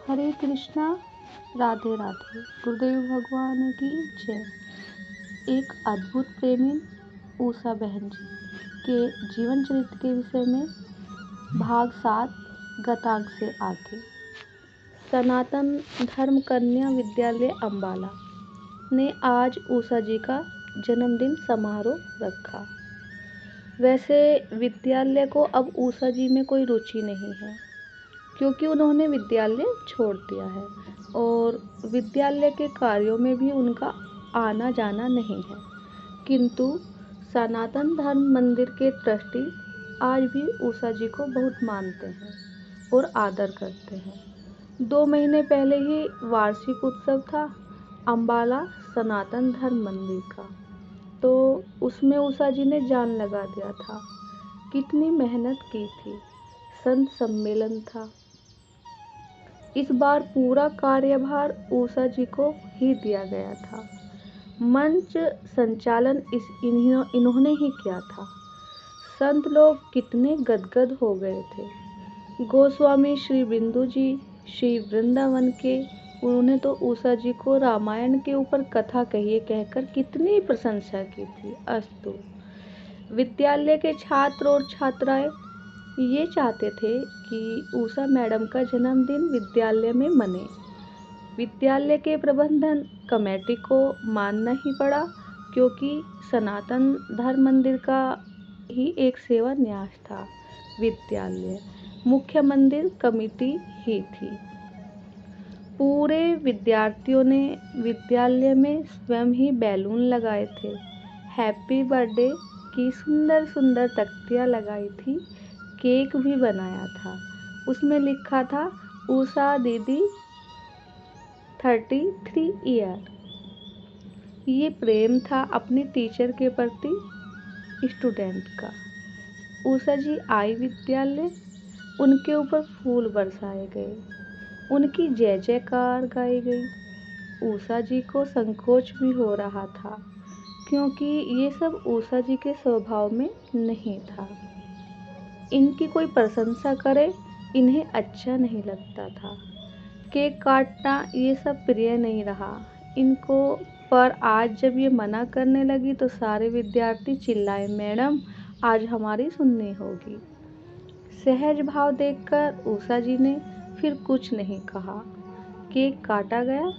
हरे कृष्णा, राधे राधे। गुरुदेव भगवान की जय। एक अद्भुत प्रेमी उषा बहन जी के जीवन चरित्र के विषय में भाग 7 गतांक से आगे। सनातन धर्म कन्या विद्यालय अम्बाला ने आज उषा जी का जन्मदिन समारोह रखा। वैसे विद्यालय को अब उषा जी में कोई रुचि नहीं है, क्योंकि उन्होंने विद्यालय छोड़ दिया है और विद्यालय के कार्यों में भी उनका आना जाना नहीं है। किंतु सनातन धर्म मंदिर के ट्रस्टी आज भी उषा जी को बहुत मानते हैं और आदर करते हैं। 2 महीने पहले ही वार्षिक उत्सव था अम्बाला सनातन धर्म मंदिर का, तो उसमें उषा जी ने जान लगा दिया था। कितनी मेहनत की थी। संत सम्मेलन था। इस बार पूरा कार्यभार उषा जी को ही दिया गया था। मंच संचालन इन्होंने ही किया था। संत लोग कितने गदगद हो गए थे। गोस्वामी श्री बिंदु जी, श्री वृंदावन के, उन्होंने तो उषा जी को रामायण के ऊपर कथा कहिए कहकर कितनी प्रशंसा की थी। अस्तु। विद्यालय के छात्र और छात्राएं ये चाहते थे कि उषा मैडम का जन्मदिन विद्यालय में मने। विद्यालय के प्रबंधन कमेटी को मानना ही पड़ा, क्योंकि सनातन धर्म मंदिर का ही एक सेवा न्यास था। विद्यालय मुख्य मंदिर कमेटी ही थी। पूरे विद्यार्थियों ने विद्यालय में स्वयं ही बैलून लगाए थे। हैप्पी बर्थडे की सुंदर सुंदर तख्तियाँ लगाई थी। केक भी बनाया था। उसमें लिखा था उषा दीदी 33 ईयर। ये प्रेम था अपने टीचर के प्रति स्टूडेंट का। उषा जी आई विद्यालय, उनके ऊपर फूल बरसाए गए, उनकी जय जयकार गाई गई। उषा जी को संकोच भी हो रहा था, क्योंकि ये सब उषा जी के स्वभाव में नहीं था। इनकी कोई प्रशंसा करे इन्हें अच्छा नहीं लगता था। केक काटना ये सब प्रिय नहीं रहा इनको। पर आज जब ये मना करने लगी तो सारे विद्यार्थी चिल्लाए, मैडम आज हमारी सुननी होगी। सहज भाव देखकर उषा जी ने फिर कुछ नहीं कहा। केक काटा गया।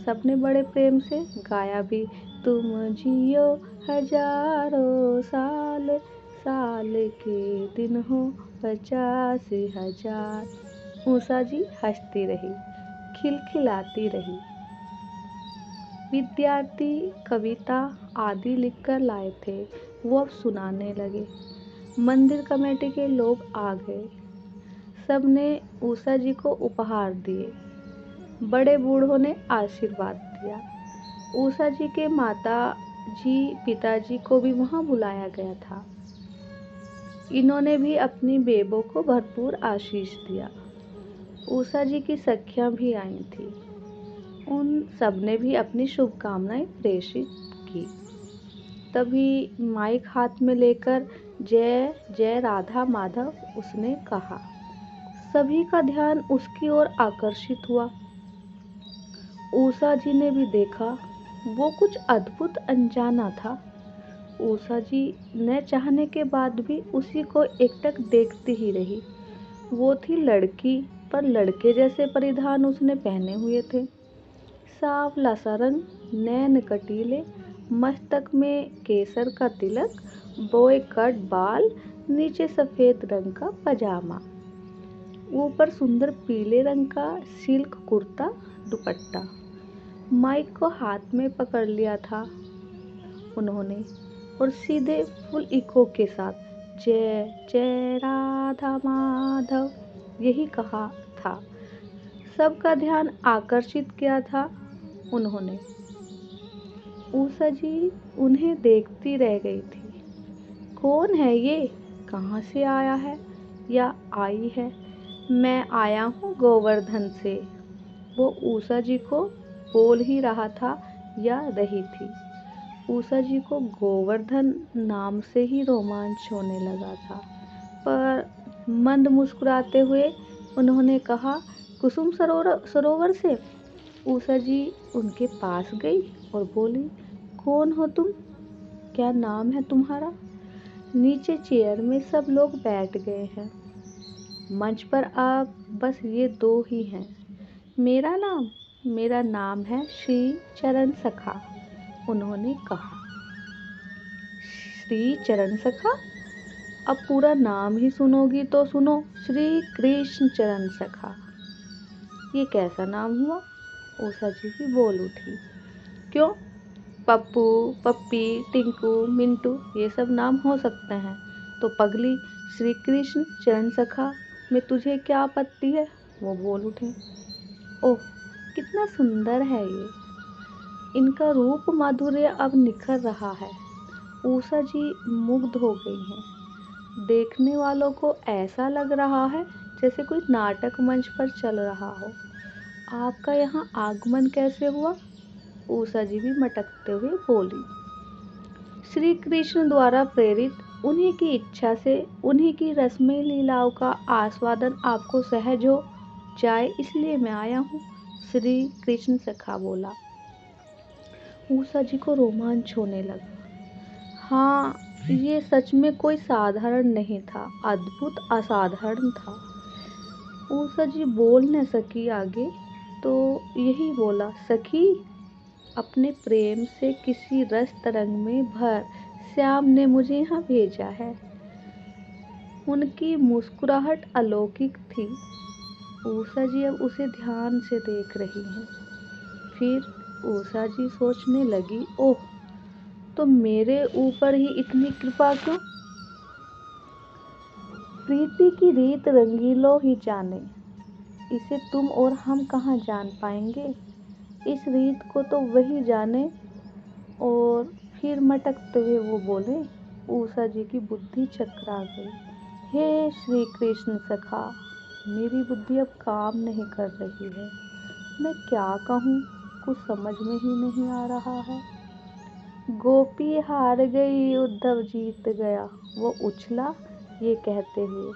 सबने बड़े प्रेम से गाया भी, तुम जियो हजारों साल, साल के दिन हो 50,000। उषा जी हंसती रही, खिलखिलाती रही। विद्यार्थी कविता आदि लिखकर लाए थे, वो अब सुनाने लगे। मंदिर कमेटी के लोग आ गए। सबने उषा जी को उपहार दिए। बड़े बूढ़ों ने आशीर्वाद दिया। उषा जी के माता जी पिताजी को भी वहां बुलाया गया था। इन्होंने भी अपनी बेबों को भरपूर आशीष दिया। उषा जी की सखियां भी आई थी। उन सबने भी अपनी शुभकामनाएं प्रेषित की। तभी माइक हाथ में लेकर जय जय राधा माधव उसने कहा। सभी का ध्यान उसकी ओर आकर्षित हुआ। उषा जी ने भी देखा। वो कुछ अद्भुत अनजाना था। उषा जी न चाहने के बाद भी उसी को एकटक देखती ही रही। वो थी लड़की, पर लड़के जैसे परिधान उसने पहने हुए थे। सांवला सा रंग, नैन कटीले, मस्तक में केसर का तिलक, बॉय कट बाल, नीचे सफेद रंग का पजामा, ऊपर सुंदर पीले रंग का सिल्क कुर्ता दुपट्टा। माइक को हाथ में पकड़ लिया था उन्होंने और सीधे फुल इको के साथ जय जय राधा माधव यही कहा था। सबका ध्यान आकर्षित किया था उन्होंने। उषा जी उन्हें देखती रह गई थी। कौन है ये? कहाँ से आया है या आई है? मैं आया हूँ गोवर्धन से। वो उषा जी को बोल ही रहा था या रही थी। उषा जी को गोवर्धन नाम से ही रोमांच होने लगा था, पर मंद मुस्कुराते हुए उन्होंने कहा, कुसुम सरोवर से। उषा जी उनके पास गई और बोली, कौन हो तुम? क्या नाम है तुम्हारा? नीचे चेयर में सब लोग बैठ गए हैं। मंच पर आप बस ये दो ही हैं। मेरा नाम है श्री चरण सखा, उन्होंने कहा। श्री चरण सखा? अब पूरा नाम ही सुनोगी तो सुनो, श्री कृष्ण चरण सखा। ये कैसा नाम हुआ? उषा जी भी बोल उठी। क्यों? पप्पू, पप्पी, टिंकू, मिंटू ये सब नाम हो सकते हैं, तो पगली श्री कृष्ण चरण सखा में तुझे क्या आपत्ति है? वो बोल उठे। ओह, कितना सुंदर है ये। इनका रूप माधुर्य अब निखर रहा है। उषा जी मुग्ध हो गई हैं। देखने वालों को ऐसा लग रहा है जैसे कोई नाटक मंच पर चल रहा हो। आपका यहाँ आगमन कैसे हुआ? उषा जी भी मटकते हुए बोली। श्री कृष्ण द्वारा प्रेरित, उन्हीं की इच्छा से, उन्हीं की रसमय लीलाओं का आस्वादन आपको सहज हो जाए, इसलिए मैं आया हूँ, श्री कृष्ण सखा बोला। उषा जी को रोमांच होने लगा। हाँ, ये सच में कोई साधारण नहीं था, अद्भुत असाधारण था। उषा जी बोल न सकी आगे, तो यही बोला, सखी, अपने प्रेम से किसी रस तरंग में भर श्याम ने मुझे यहाँ भेजा है। उनकी मुस्कुराहट अलौकिक थी। उषा जी अब उसे ध्यान से देख रही हैं। फिर उषा जी सोचने लगी, ओह, तो मेरे ऊपर ही इतनी कृपा क्यों? प्रीति की रीत रंगीलो ही जाने, इसे तुम और हम कहाँ जान पाएंगे। इस रीत को तो वही जाने। और फिर मटकते हुए वो बोले। उषा जी की बुद्धि चकरा गई। हे श्री कृष्ण सखा, मेरी बुद्धि अब काम नहीं कर रही है। मैं क्या कहूँ, कुछ समझ में ही नहीं आ रहा है। गोपी हार गई, उद्धव जीत गया, वो उछला ये कहते हुए।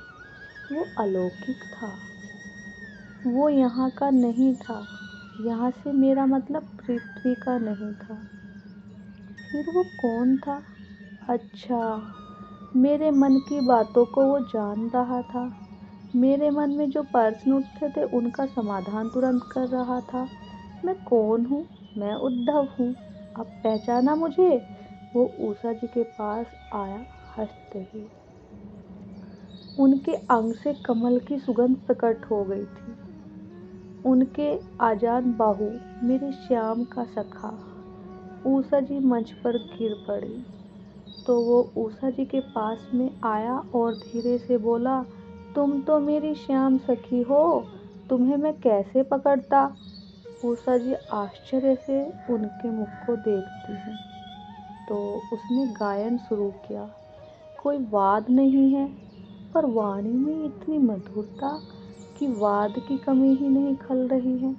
वो अलौकिक था, वो यहाँ का नहीं था। यहाँ से मेरा मतलब पृथ्वी का नहीं था। फिर वो कौन था? अच्छा, मेरे मन की बातों को वो जान रहा था। मेरे मन में जो प्रश्न उठते थे उनका समाधान तुरंत कर रहा था। मैं कौन हूँ? मैं उद्धव हूँ। अब पहचाना मुझे? वो उषा जी के पास आया हंसते हुए। उनके अंग से कमल की सुगंध प्रकट हो गई थी। उनके आजान बाहु, मेरे श्याम का सखा। उषा जी मंच पर गिर पड़ी, तो वो उषा जी के पास में आया और धीरे से बोला, तुम तो मेरी श्याम सखी हो, तुम्हें मैं कैसे पकड़ता? उषा जी आश्चर्य से उनके मुख को देखती हैं। तो उसने गायन शुरू किया। कोई वाद नहीं है, पर वाणी में इतनी मधुरता कि वाद की कमी ही नहीं खल रही है।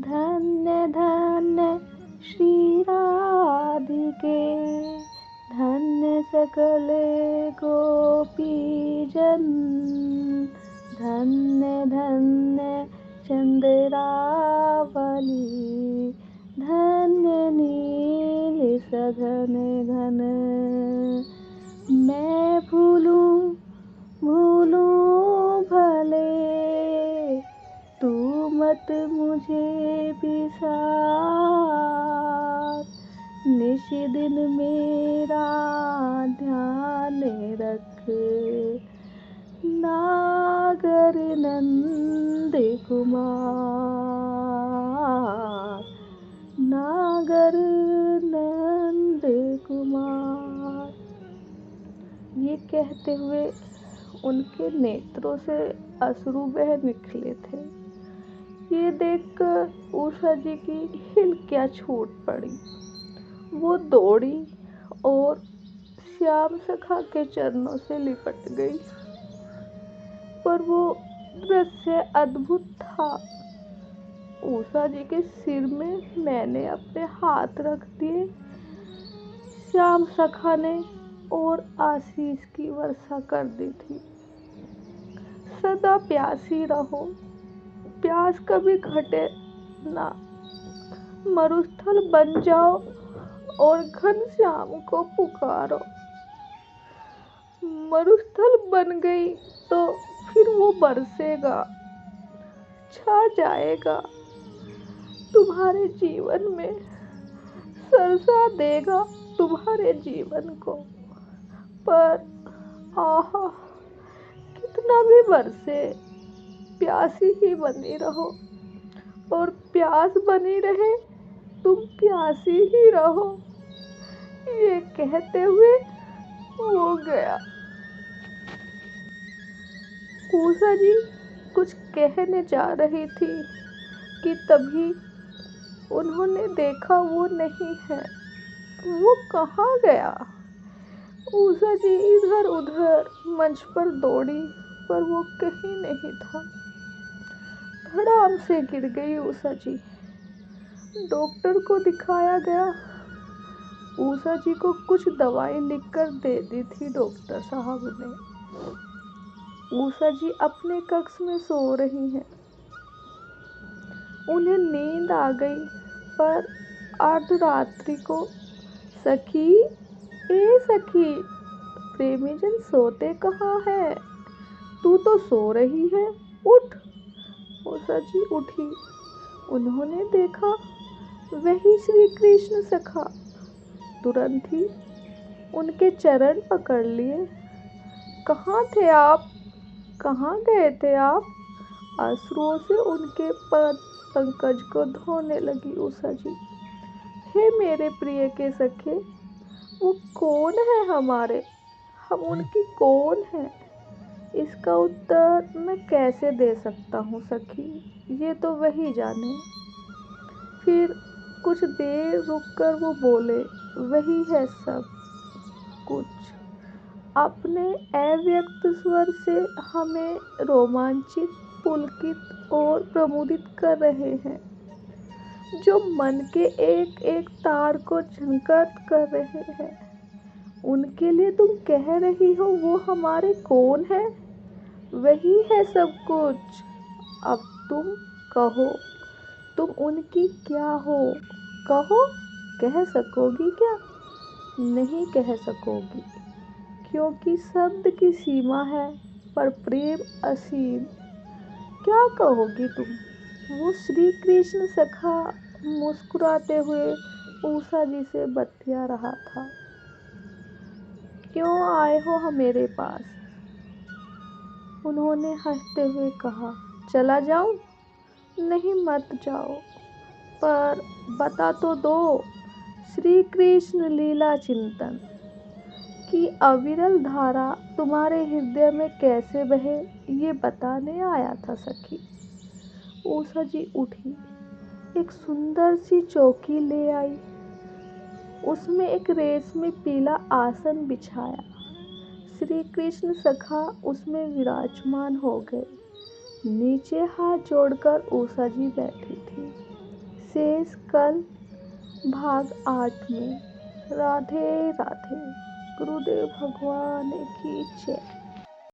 धन्य धन्य श्री राधिके, धन्य सकल गोपी जन, धन्य धन्य चंद्रावली, धन्य नील सघन घन। मैं भूलूं भले, तू मत मुझे बिसार। निश दिन मेरा ध्यान रख, नागर नंद कुमार, नागर नंद कुमार। ये कहते हुए उनके नेत्रों से अश्रु बह निकले थे। ये देखकर उषा जी की हिलकियां छूट पड़ी। वो दौड़ी और श्याम सखा के चरणों से लिपट गई। पर वो दृश्य अद्भुत था। उषा जी के सिर में मैंने अपने हाथ रख दिए। श्याम सखा ने और आशीष की वर्षा कर दी थी। सदा प्यासी रहो, प्यास कभी घटे ना। मरुस्थल बन जाओ और घनश्याम को पुकारो। मरुस्थल बन गई तो फिर वो बरसेगा, छा जाएगा तुम्हारे जीवन में, सरसा देगा तुम्हारे जीवन को। पर आहा, कितना भी बरसे, प्यासी ही बनी रहो, और प्यास बनी रहे, तुम प्यासी ही रहो। ये कहते हुए वो गया। उषा जी कुछ कहने जा रही थी कि तभी उन्होंने देखा वो नहीं है। वो कहाँ गया? उषा जी इधर उधर मंच पर दौड़ी, पर वो कहीं नहीं था। धड़ाम से गिर गई उषा जी। डॉक्टर को दिखाया गया। उषा जी को कुछ दवाई लिखकर दे दी थी डॉक्टर साहब ने। उषा जी अपने कक्ष में सो रही हैं। उन्हें नींद आ गई, पर अर्धरात्रि को सखी, ए सखी, प्रेमीजन सोते कहाँ है? तू तो सो रही है, उठ। उषा जी उठी। उन्होंने देखा वही श्री कृष्ण सखा। तुरंत ही उनके चरण पकड़ लिए। कहाँ थे आप? कहाँ गए थे आप? अश्रुओं से उनके पद पंकज को धोने लगी उषा जी। हे मेरे प्रिय के सखे, वो कौन है हमारे? हम उनकी कौन है? इसका उत्तर मैं कैसे दे सकता हूँ सखी, ये तो वही जाने। फिर कुछ देर रुककर वो बोले, वही है सब कुछ। अपने अव्यक्त स्वर से हमें रोमांचित, पुलकित और प्रमुदित कर रहे हैं, जो मन के एक एक तार को झंकृत कर रहे हैं। उनके लिए तुम कह रही हो वो हमारे कौन है? वही है सब कुछ। अब तुम कहो, तुम उनकी क्या हो? कहो, कह सकोगी क्या? नहीं कह सकोगी, क्योंकि शब्द की सीमा है, पर प्रेम असीम। क्या कहोगी तुम? वो श्री कृष्ण सखा मुस्कुराते हुए उषा जी से बतिया रहा था। क्यों आए हो मेरे पास? उन्होंने हंसते हुए कहा। चला जाऊं? नहीं, मत जाओ, पर बता तो दो। श्री कृष्ण लीला चिंतन की अविरल धारा तुम्हारे हृदय में कैसे बहे, ये बताने आया था सखी। उषा जी उठी, एक सुंदर सी चौकी ले आई। उसमें एक रेशमी पीला आसन बिछाया। श्री कृष्ण सखा उसमें विराजमान हो गए। नीचे हाथ जोड़कर उषा जी बैठी थी। शेष कल भाग 8 में। राधे राधे। गुरुदेव भगवान की जय।